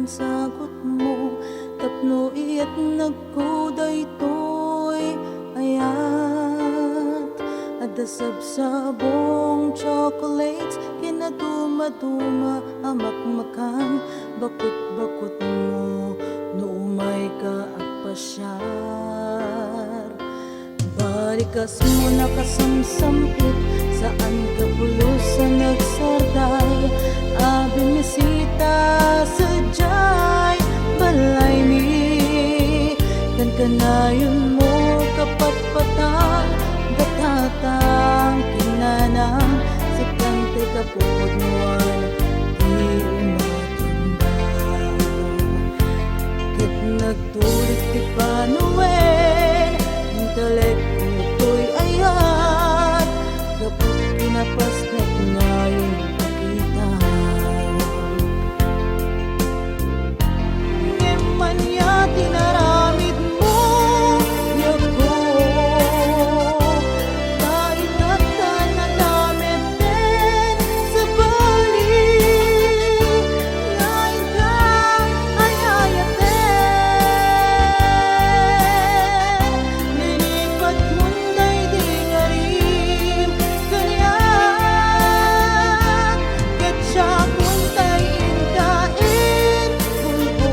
sagot mo, tapno iyat nagkuday toy ayat. Adasab-sabong chocolates, kinaduma-duma amakmakan, bakot-bakot mo, nuumay ka agpasyar. Barikas mo nakasamsamit, saan ka bulusan nagsarday, abi misita sadyay balay mi. Kankanayon mo kapatpatang datatang kinanang, si kante kapupudnuan di umatanda. Ket nagtulit ti panuwen, intelek ko'y ayat, kapag pinapasnet ngayon pakita. Ngeman niya tinaramid mo yako, dahil natananamit din sa balik, ngayon ka ay ayatin. Linipat munday di ngarim ganyan, ket siya kuntay inkain bulbo.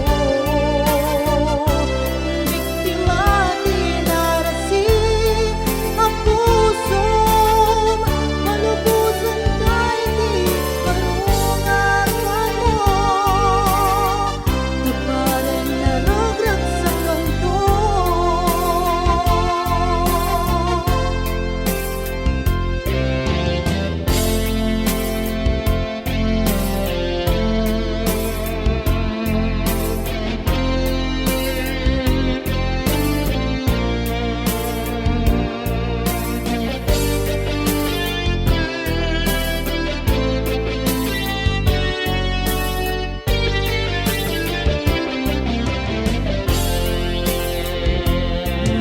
Biktima tinarasi ang pusom, malubusan kay di karungan mo. Tapalan na rugrag sa kanto.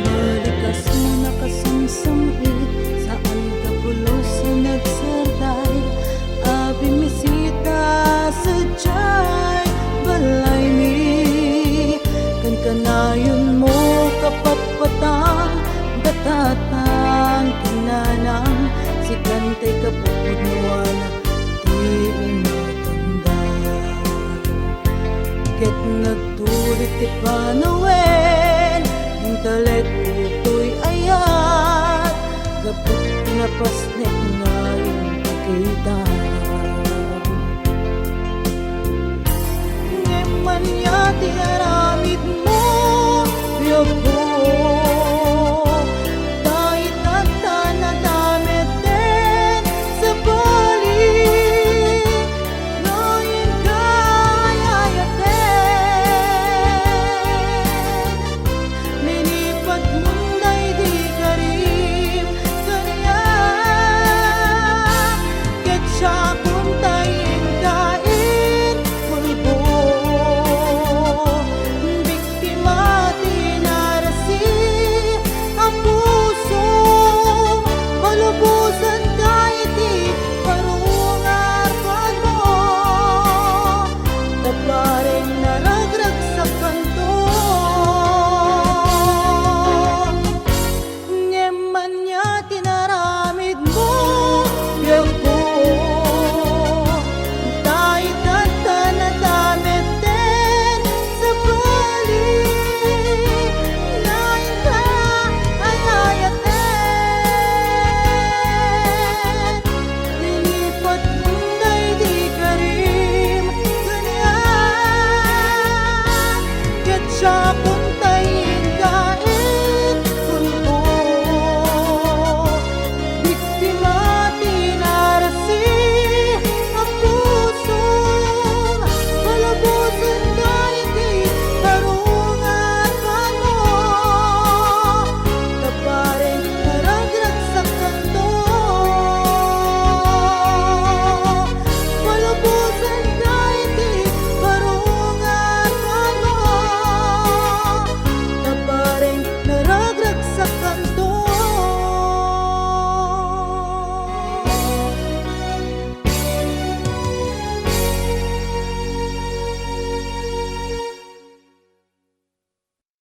Balikas mo nakasamsamit, saan ka bulusan nagsarday, abi misita sadyay balay mi. Kankanayon mo kapatpatang datatang kinanang, si kante kapupudnuan di umatanda. Ket nagtulit ti panuwen, intelek ko'y ayat, kapag pinapasnet ngayon pakita. Ngeman niya tinaramid mo yako, dahil natananamit din sa balik, ngayon ka ay ayatin. Linipat munday di karim ganyan, ket siya kuntay inkain bulbo. Biktima tinarasi ang pusom, malubusan kay di karungan mo. Taparing nara